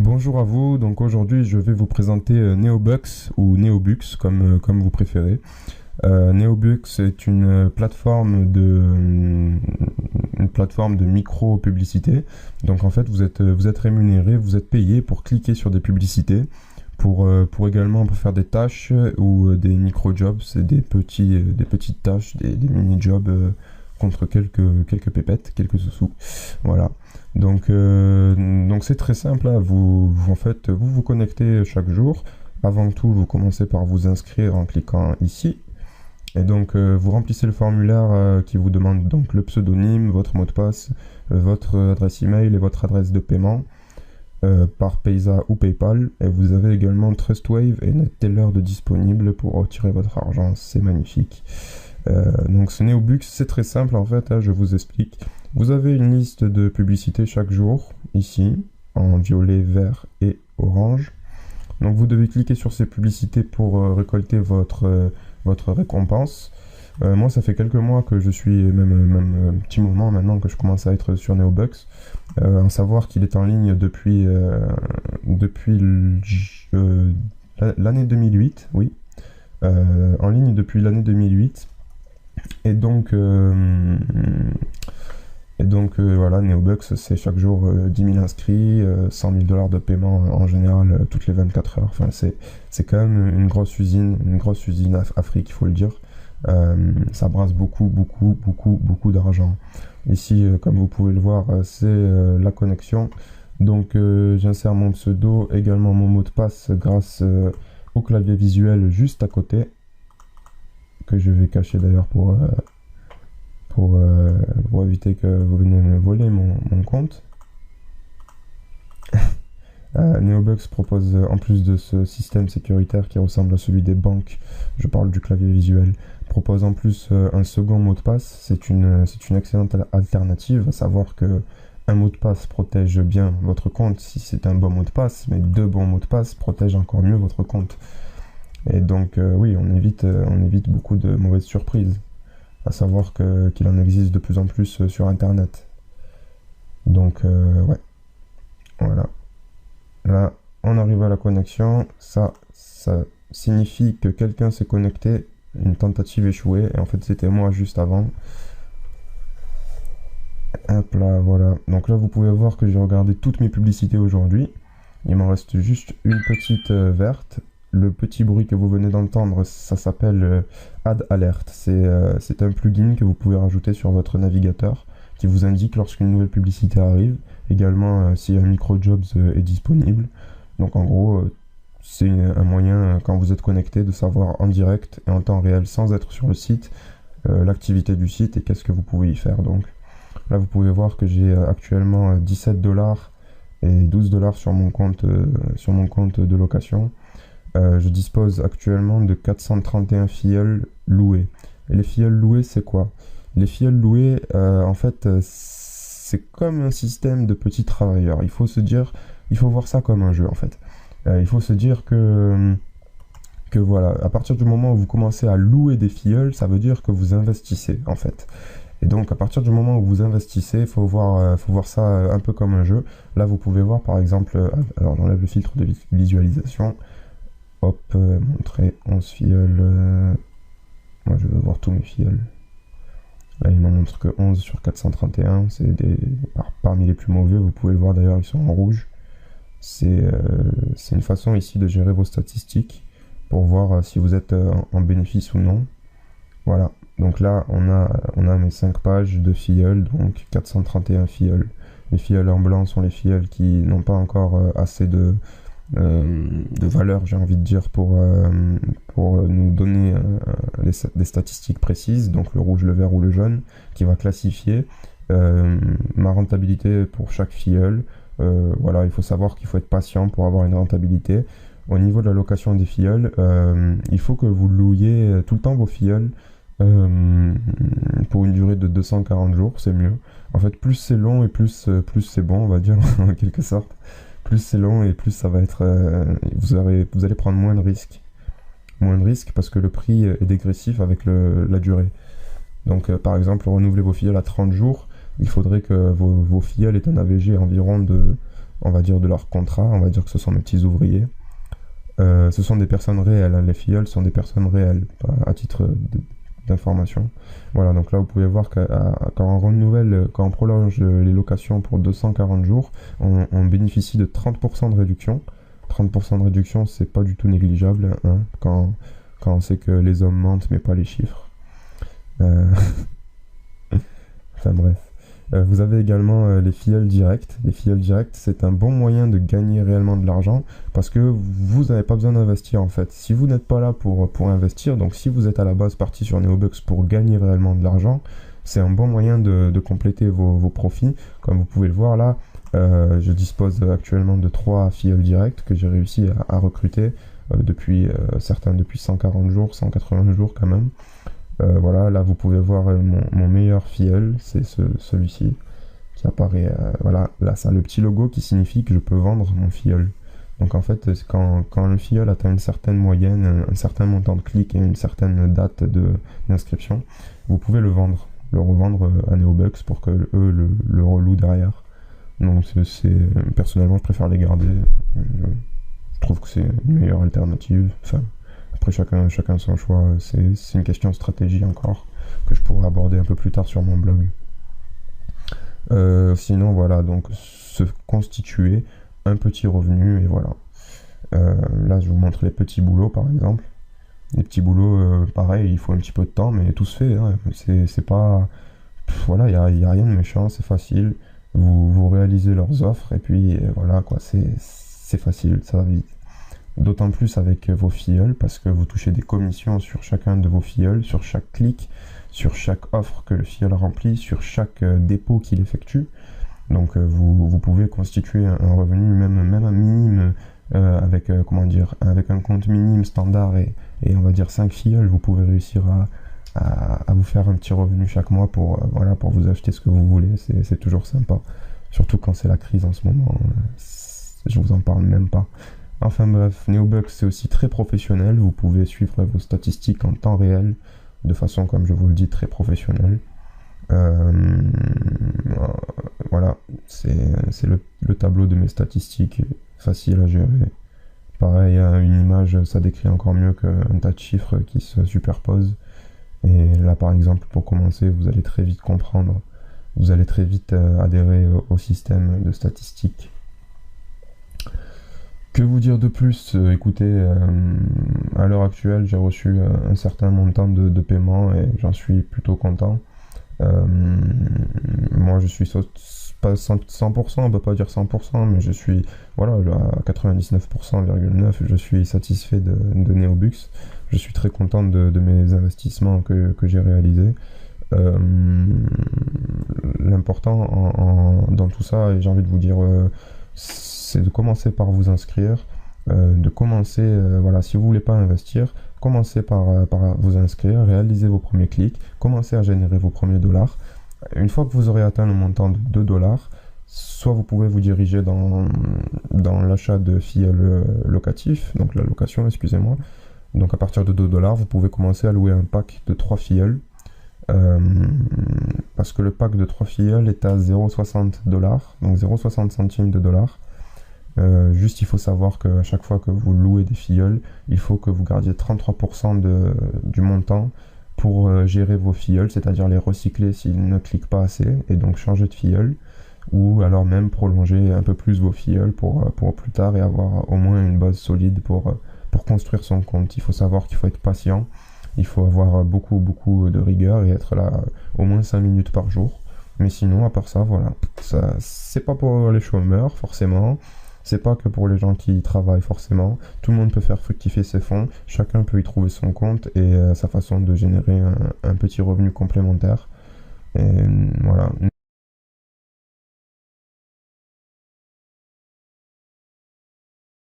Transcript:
Bonjour à vous, donc aujourd'hui je vais vous présenter Neobux ou Neobux comme vous préférez. Neobux est une plateforme de micro-publicité. Donc en fait vous êtes rémunéré, vous êtes payé pour cliquer sur des publicités, pour également faire des tâches ou des micro-jobs, c'est des petites tâches, des mini-jobs contre quelques pépettes, quelques sous. Voilà. Donc c'est très simple, hein. En fait, vous vous connectez chaque jour. Avant tout, vous commencez par vous inscrire en cliquant ici. Et donc, vous remplissez le formulaire qui vous demande donc le pseudonyme, votre mot de passe, votre adresse email et votre adresse de paiement par Paysa ou PayPal. Et vous avez également TrustWave et NetTeller de disponible pour retirer votre argent. C'est magnifique. Donc ce Neobux, c'est très simple en fait, hein, je vous explique. Vous avez une liste de publicités chaque jour, ici, en violet, vert et orange. Donc vous devez cliquer sur ces publicités pour récolter votre récompense. Moi, ça fait quelques mois que je suis, même un petit moment maintenant que je commence à être sur Neobux. En savoir qu'il est en ligne depuis l'année 2008, oui. En ligne depuis l'année 2008. Et donc, euh, voilà, Neobux, c'est chaque jour 10 000 inscrits, 100 000 dollars de paiement en général toutes les 24 heures. Enfin, c'est quand même une grosse usine Afrique, il faut le dire. Ça brasse beaucoup d'argent. Ici, comme vous pouvez le voir, c'est la connexion. Donc, j'insère mon pseudo, également mon mot de passe grâce au clavier visuel juste à côté, que je vais cacher d'ailleurs pour éviter que vous veniez me voler mon compte. Neobux propose, en plus de ce système sécuritaire qui ressemble à celui des banques, je parle du clavier visuel, propose en plus un second mot de passe. C'est une excellente alternative, à savoir que un mot de passe protège bien votre compte si c'est un bon mot de passe, mais deux bons mots de passe protègent encore mieux votre compte. Et donc, oui, on évite beaucoup de mauvaises surprises, à savoir qu'il en existe de plus en plus sur Internet. Donc, ouais, voilà. Là, on arrive à la connexion. Ça signifie que quelqu'un s'est connecté, une tentative échouée. Et en fait, c'était moi juste avant. Hop là, voilà. Donc là, vous pouvez voir que j'ai regardé toutes mes publicités aujourd'hui. Il m'en reste juste une petite verte. Le petit bruit que vous venez d'entendre, ça s'appelle Ad Alert. C'est un plugin que vous pouvez rajouter sur votre navigateur qui vous indique lorsqu'une nouvelle publicité arrive. Également, si un micro-jobs est disponible. Donc en gros, c'est un moyen, quand vous êtes connecté, de savoir en direct et en temps réel, sans être sur le site, l'activité du site et qu'est-ce que vous pouvez y faire. Donc là, vous pouvez voir que j'ai actuellement 17 dollars et 12 dollars sur sur mon compte de location. Je dispose actuellement de 431 filleuls loués. Et les filleuls loués, c'est quoi? Les filleuls loués, en fait, c'est comme un système de petits travailleurs. Il faut voir ça comme un jeu, en fait. Il faut se dire que voilà, à partir du moment où vous commencez à louer des filleuls, ça veut dire que vous investissez, en fait. Et donc, à partir du moment où vous investissez, faut voir ça un peu comme un jeu. Là, vous pouvez voir, par exemple, alors j'enlève le filtre de visualisation. Hop, montrer 11 filleuls. Moi, je veux voir tous mes filleuls. Là, il m'en montre que 11 sur 431. Parmi les plus mauvais, vous pouvez le voir d'ailleurs, ils sont en rouge. C'est une façon ici de gérer vos statistiques pour voir si vous êtes en bénéfice ou non. Voilà. Donc là, on a mes 5 pages de filleuls, donc 431 filleuls. Les filleuls en blanc sont les filleuls qui n'ont pas encore assez de valeur, j'ai envie de dire, pour nous donner des statistiques précises, donc le rouge, le vert ou le jaune, qui va classifier ma rentabilité pour chaque filleul. Voilà, il faut savoir qu'il faut être patient pour avoir une rentabilité. Au niveau de la location des filleuls, il faut que vous louiez tout le temps vos filleuls pour une durée de 240 jours, c'est mieux. En fait, plus c'est long et plus c'est bon, on va dire, en quelque sorte. Plus c'est long et plus ça va être... vous allez prendre moins de risques. Moins de risques parce que le prix est dégressif avec la durée. Donc, par exemple, renouveler vos filleuls à 30 jours, il faudrait que vos filleuls aient un AVG environ on va dire, de leur contrat. On va dire que ce sont mes petits ouvriers. Ce sont des personnes réelles, hein. Les filleuls sont des personnes réelles, à titre d'information. Voilà, donc là vous pouvez voir que quand on renouvelle, quand on prolonge les locations pour 240 jours, on bénéficie de 30% de réduction. 30% de réduction, c'est pas du tout négligeable, hein, quand on sait que les hommes mentent mais pas les chiffres. Enfin bref. Vous avez également les filleuls directs. Les filleuls directs, c'est un bon moyen de gagner réellement de l'argent parce que vous n'avez pas besoin d'investir en fait. Si vous n'êtes pas là pour investir, donc si vous êtes à la base parti sur Neobucks pour gagner réellement de l'argent, c'est un bon moyen de compléter vos profits. Comme vous pouvez le voir là, je dispose actuellement de 3 filleuls directs que j'ai réussi à recruter depuis certains depuis 140 jours, 180 jours quand même. Voilà, là vous pouvez voir mon meilleur filleul, c'est celui-ci qui apparaît. Voilà, là ça a le petit logo qui signifie que je peux vendre mon filleul. Donc en fait, quand le filleul atteint une certaine moyenne, un certain montant de clics et une certaine date d'inscription, vous pouvez le vendre, le revendre à Neobucks pour que eux le relouent derrière. Donc personnellement, je préfère les garder. Je trouve que c'est une meilleure alternative. Enfin, après, chacun son choix. C'est une question de stratégie encore, que je pourrais aborder un peu plus tard sur mon blog. Sinon, voilà, donc se constituer un petit revenu, et voilà. Là, je vous montre les petits boulots, par exemple. Les petits boulots, pareil, il faut un petit peu de temps, mais tout se fait, hein. C'est pas... voilà, il n'y a rien de méchant, c'est facile. Vous réalisez leurs offres, et puis voilà, quoi, c'est facile, ça va vite. D'autant plus avec vos filleuls parce que vous touchez des commissions sur chacun de vos filleuls, sur chaque clic, sur chaque offre que le filleul remplit, sur chaque dépôt qu'il effectue. Donc vous pouvez constituer un revenu même un minime avec comment dire, avec un compte minime standard et on va dire 5 filleuls, vous pouvez réussir à vous faire un petit revenu chaque mois pour voilà, pour vous acheter ce que vous voulez. C'est toujours sympa, surtout quand c'est la crise en ce moment. Je vous en parle même pas. Enfin bref, Neobucks c'est aussi très professionnel, vous pouvez suivre vos statistiques en temps réel, de façon, comme je vous le dis, très professionnelle. Voilà, c'est le tableau de mes statistiques, facile à gérer. Pareil, une image, ça décrit encore mieux qu'un tas de chiffres qui se superposent. Et là par exemple, pour commencer, vous allez très vite comprendre, vous allez très vite adhérer au système de statistiques. Que vous dire de plus? Écoutez, à l'heure actuelle, j'ai reçu un certain montant de paiement et j'en suis plutôt content. Moi, je suis pas 100%, on peut pas dire 100%, mais je suis, voilà, à 99,9%, je suis satisfait de Neobucks. Je suis très content de mes investissements que j'ai réalisés. L'important dans tout ça, et j'ai envie de vous dire, c'est de commencer par vous inscrire, de commencer, voilà, si vous voulez pas investir, commencez par vous inscrire, réalisez vos premiers clics, commencez à générer vos premiers dollars. Une fois que vous aurez atteint le montant de 2 dollars, soit vous pouvez vous diriger dans l'achat de filleuls locatifs, donc la location, excusez-moi. Donc à partir de 2 dollars, vous pouvez commencer à louer un pack de 3 filleuls. Parce que le pack de 3 filleuls est à 0,60 dollars, donc 0,60 centimes de dollars. Juste il faut savoir qu'à chaque fois que vous louez des filleuls, il faut que vous gardiez 33% du montant pour gérer vos filleuls, c'est-à-dire les recycler s'ils ne cliquent pas assez, et donc changer de filleul, ou alors même prolonger un peu plus vos filleuls pour plus tard et avoir au moins une base solide pour construire son compte. Il faut savoir qu'il faut être patient, il faut avoir beaucoup de rigueur et être là au moins 5 minutes par jour. Mais sinon, à part ça, voilà, c'est pas pour les chômeurs forcément, c'est pas que pour les gens qui travaillent forcément. Tout le monde peut faire fructifier ses fonds, chacun peut y trouver son compte et sa façon de générer un petit revenu complémentaire. Et voilà.